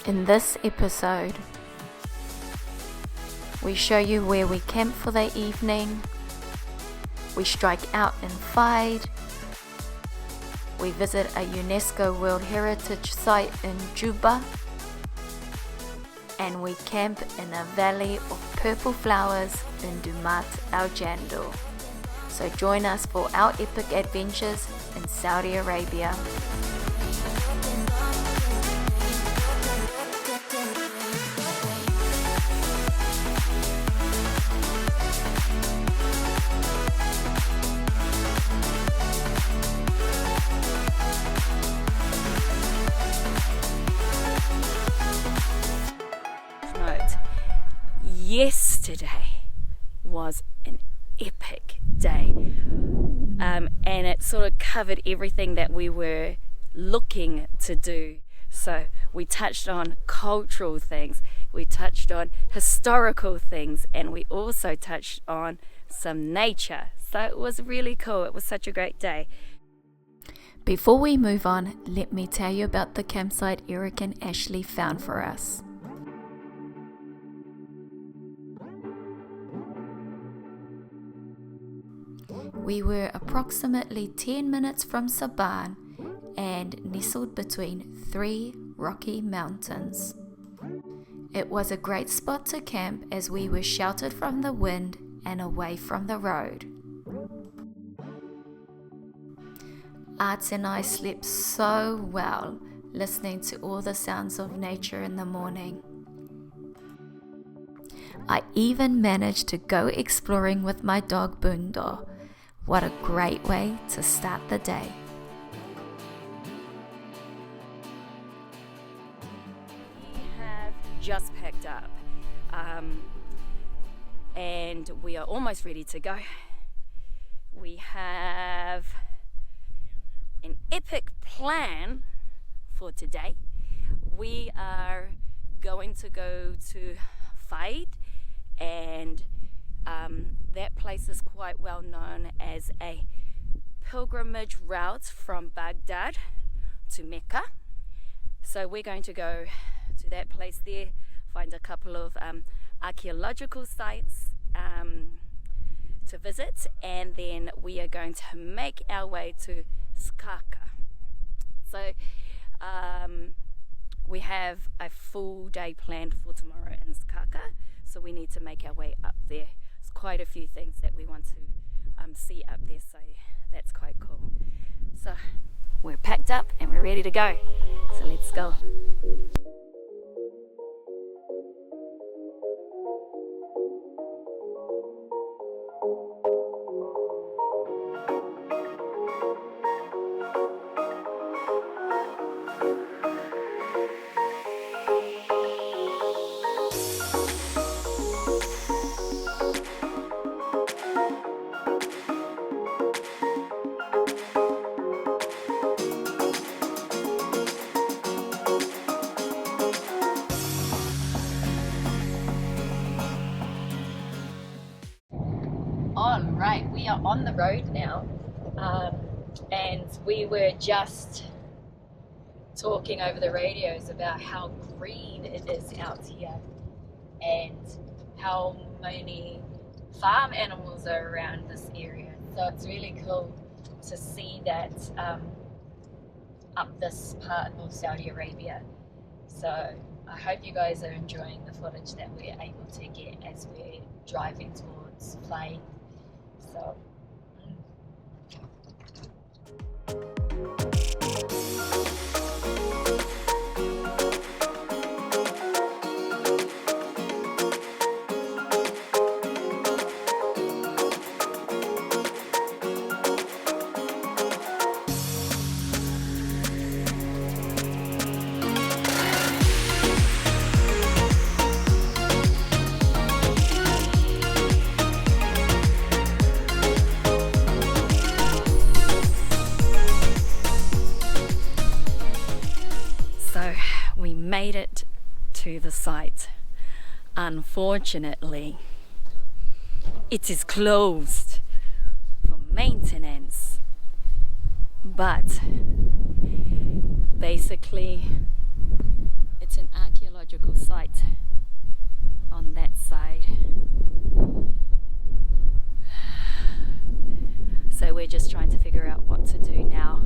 In this episode, we show you where we camp for the evening, we strike out in Faid, we visit a UNESCO World Heritage Site in Jubba, and we camp in a valley of purple flowers in Durmat, our Jandal. So join us for our epic adventures in Saudi Arabia. Yesterday was an epic day, and it sort of covered everything that we were looking to do. So we touched on cultural things, we touched on historical things, and we also touched on some nature. So it was really cool. It was such a great day. Before we move on, let me tell you about the campsite Eric and Ashley found for us. We were approximately 10 minutes from Sabaan and nestled between 3 rocky mountains. It was a great spot to camp as we were sheltered from the wind and away from the road. Arts and I slept so well, listening to all the sounds of nature in the morning. I even managed to go exploring with my dog Bundo. What a great way to start the day. We have just packed up and we are almost ready to go. We have an epic plan for today. We are going to go to Fayd, and that place is quite well known as a pilgrimage route from Baghdad to Mecca. So we're going to go to that place there, find a couple of archaeological sites to visit, and then we are going to make our way to Skaka. So we have a full day planned for tomorrow in Skaka, so we need to make our way up there. There's quite a few things that we want to see up there, so that's quite cool. So we're packed up and we're ready to go, so let's go. Alright, we are on the road now, and we were just talking over the radios about how green it is out here and how many farm animals are around this area. So it's really cool to see that up this part of Saudi Arabia. So I hope you guys are enjoying the footage that we're able to get as we're driving towards Fayd. So made it to the site. Unfortunately, it is closed for maintenance, but basically it's an just trying to figure out what to do now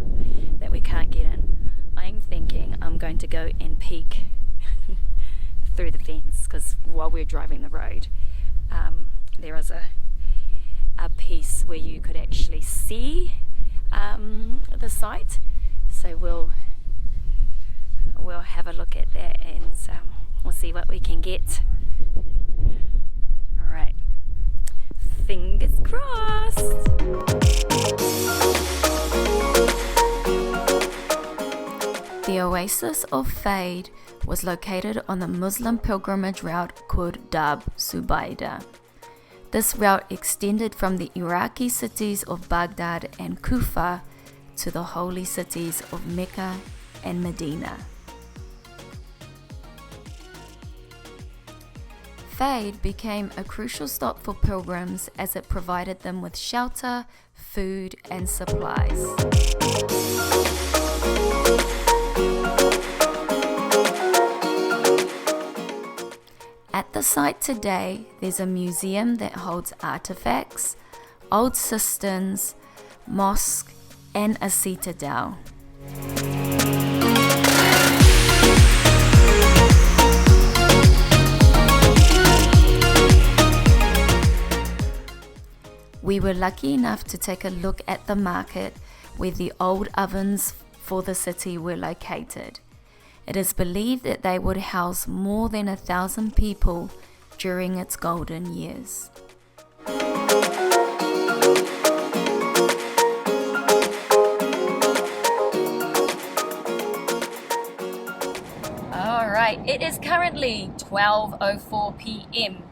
that we can't get in. I'm thinking I'm going to go and peek through the fence, because while we're driving the road, there is a piece where you could actually see the site. So we'll have a look at that, and we'll see what we can get. All right, fingers crossed. The oasis of Fayd was located on the Muslim pilgrimage route called Jawf Province. This route extended from the Iraqi cities of Baghdad and Kufa to the holy cities of Mecca and Madinah. Fayd became a crucial stop for pilgrims as it provided them with shelter, food, and supplies. At the site today, there's a museum that holds artifacts, old cisterns, mosque, and a citadel. We were lucky enough to take a look at the market where the old ovens for the city were located. It is believed that they would house more than 1,000 people during its golden years. Alright, it is currently 12:04 p.m.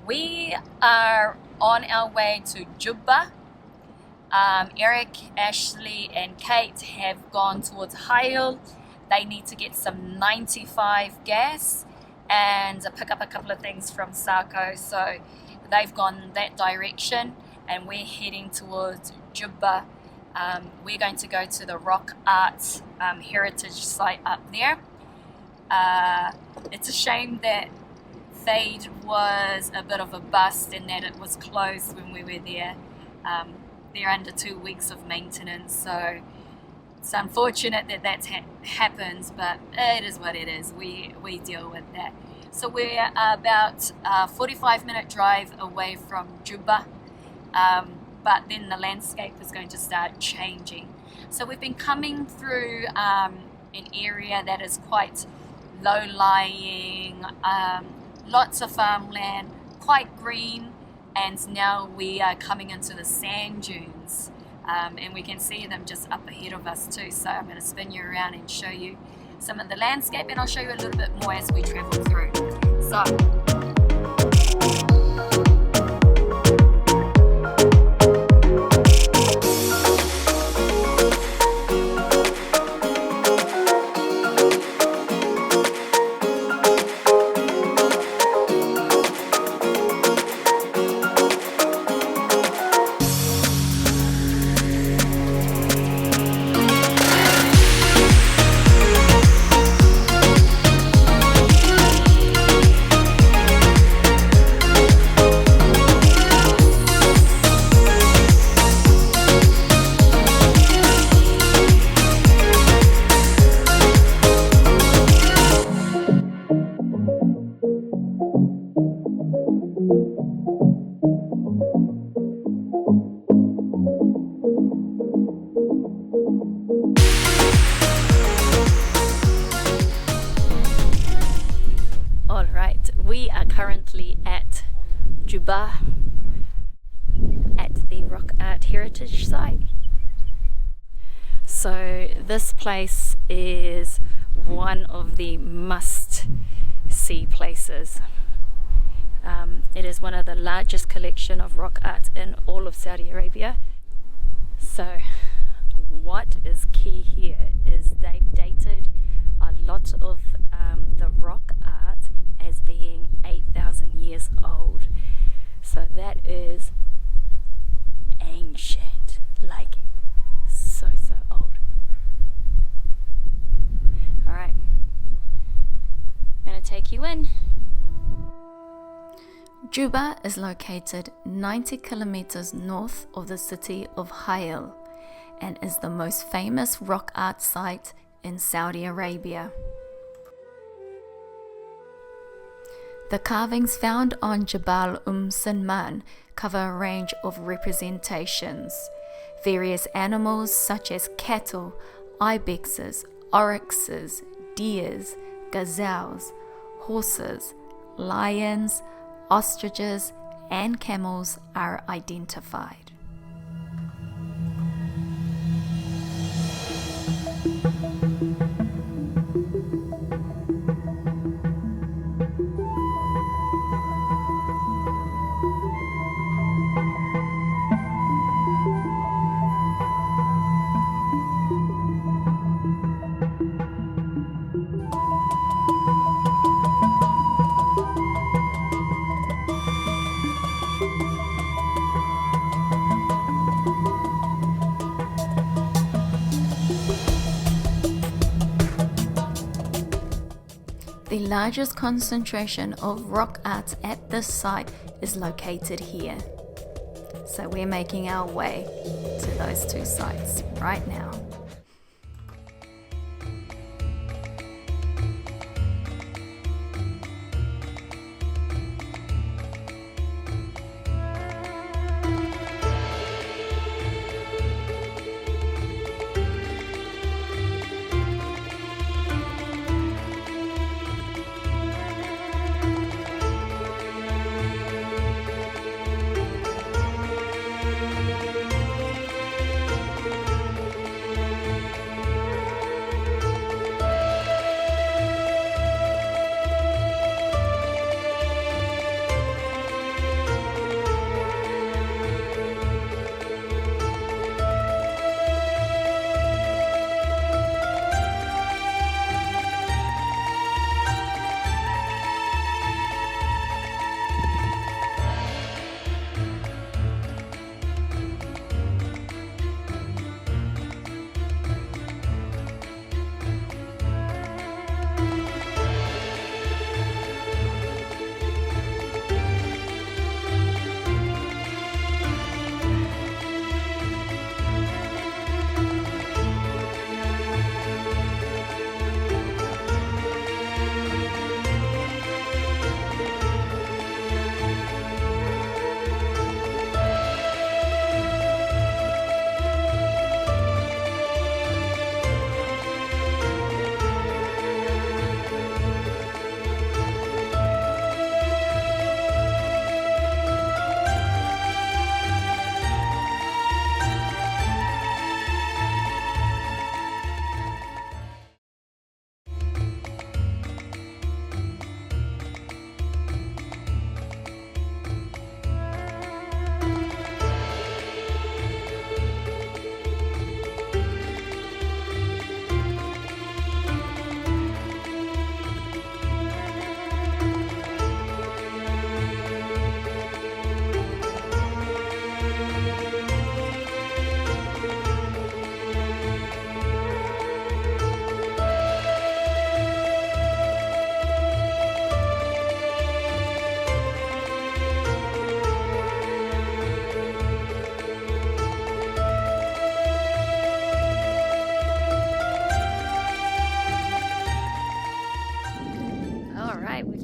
We are on our way to Jubba. Eric, Ashley and Kate have gone towards Hail. They need to get some 95 gas and pick up a couple of things from Sako, so they've gone that direction and we're heading towards Jubba. We're going to go to the rock art heritage site up there. It's a shame that Fayd was a bit of a bust and that it was closed when we were there. They're under 2 weeks of maintenance, so it's unfortunate that that's happens, but it is what it is. We deal with that. So we're about a 45-minute drive away from Jubba, but then the landscape is going to start changing. So we've been coming through an area that is quite low-lying, lots of farmland, quite green, and now we are coming into the sand dunes. And we can see them just up ahead of us too. So I'm going to spin you around and show you some of the landscape, and I'll show you a little bit more as we travel through. So currently at Jubba at the Rock Art Heritage Site. So this place is one of the must-see places. It is one of the largest collection of rock art in all of Saudi Arabia. So what is key here is they've dated a lot of the rock art as being 8,000 years old. So that is ancient, like so old. Alright, I'm gonna take you in. Jubba is located 90 kilometers north of the city of Hail and is the most famous rock art site in Saudi Arabia. The carvings found on Jabal Salman cover a range of representations. Various animals such as cattle, ibexes, oryxes, deers, gazelles, horses, lions, ostriches, and camels are identified. The largest concentration of rock art at this site is located here. So we're making our way to those two sites right now.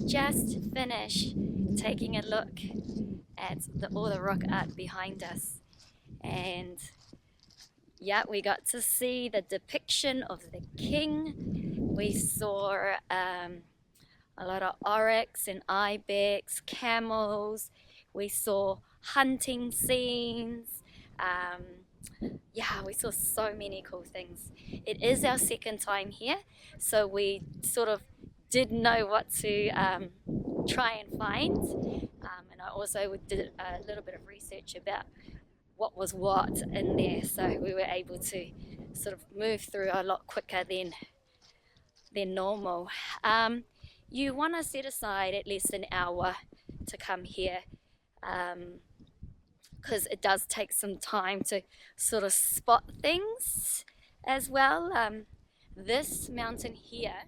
Just finished taking a look at all the rock art behind us, and yeah, we got to see the depiction of the king. We saw a lot of oryx and ibex, camels. We saw hunting scenes. Yeah, we saw so many cool things. It is our second time here, so we sort of didn't know what to try and find, and I also did a little bit of research about what was what in there, so we were able to sort of move through a lot quicker than normal. You want to set aside at least an hour to come here, because it does take some time to sort of spot things as well. This mountain here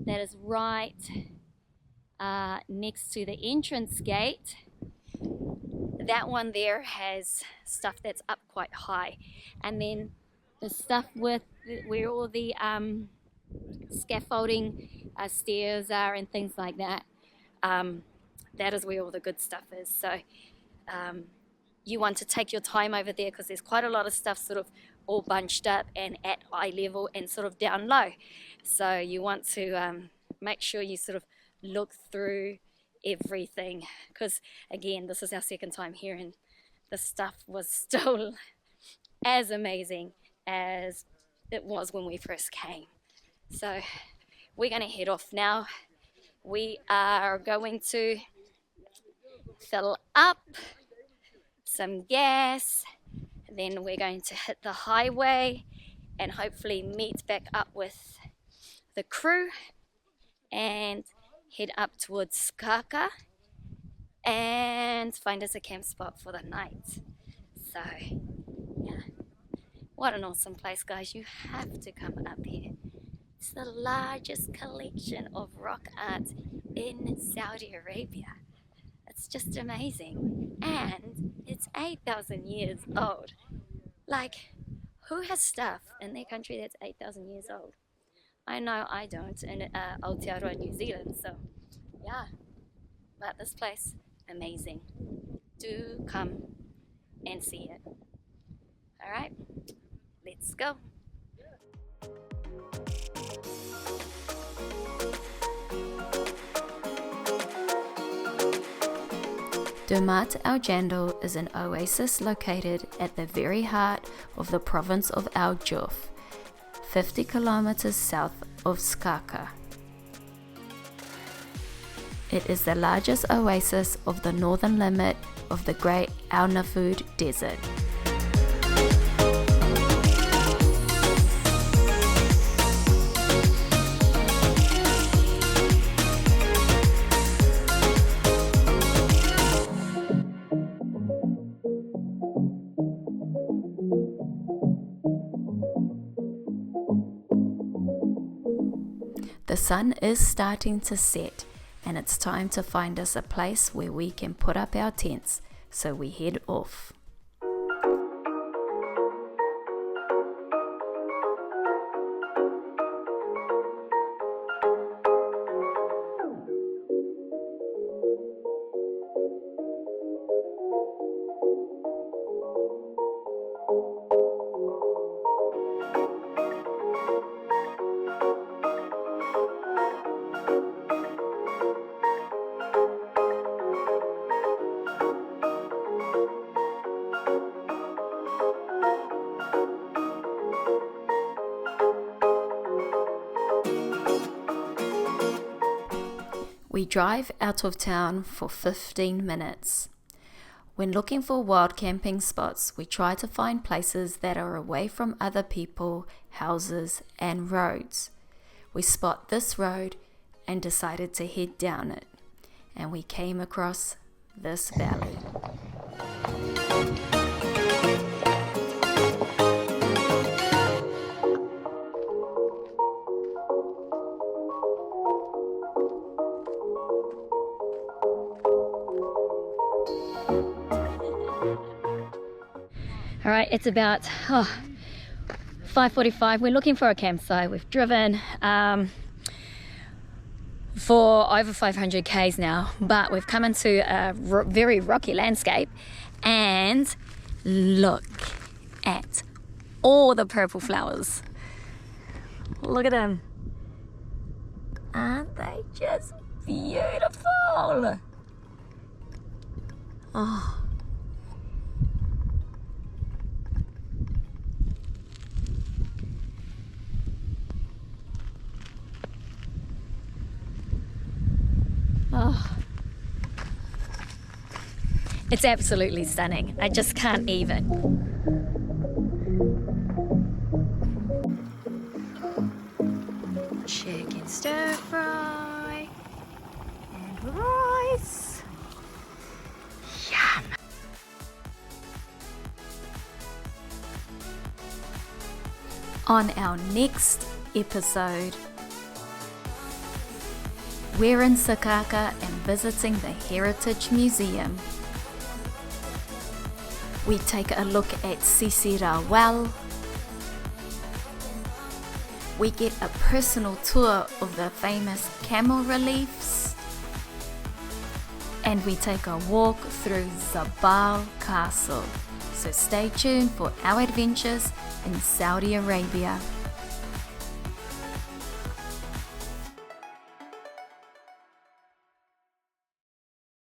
that is right next to the entrance gate. That one there has stuff that's up quite high, and then the stuff with where all the scaffolding stairs are and things like that, that is where all the good stuff is. So you want to take your time over there because there's quite a lot of stuff sort of all bunched up and at eye level and sort of down low. So you want to make sure you sort of look through everything, because again, this is our second time here and the stuff was still as amazing as it was when we first came. So we're going to head off now. We are going to fill up some gas, then we're going to hit the highway and hopefully meet back up with the crew and head up towards Skaka and find us a camp spot for the night. So yeah, what an awesome place, guys. You have to come up here. It's the largest collection of rock art in Saudi Arabia. It's just amazing, and it's 8,000 years old. Like, who has stuff in their country that's 8,000 years old? I know I don't in Aotearoa, New Zealand, so yeah. But this place, amazing. Do come and see it. All right, let's go. Durmat Al Jandal is an oasis located at the very heart of the province of Al Jawf, 50 kilometers south of Skaka. It is the largest oasis of the northern limit of the Great Al Nafud Desert. The sun is starting to set, and it's time to find us a place where we can put up our tents, so we head off. We drive out of town for 15 minutes. When looking for wild camping spots, we try to find places that are away from other people, houses, and roads. We spot this road and decided to head down it, and we came across this valley. All right, it's about 5:45. We're looking for a campsite. We've driven for over 500 k's now, but we've come into a very rocky landscape, and look at all the purple flowers. Look at them. Aren't they just beautiful? Oh. Oh, it's absolutely stunning. I just can't even. Chicken stir fry and rice. Yum. On our next episode, We're in Sakaka and visiting the Heritage Museum. We take a look at Sisira Well. We get a personal tour of the famous camel reliefs. And we take a walk through Jubba Castle. So stay tuned for our adventures in Saudi Arabia.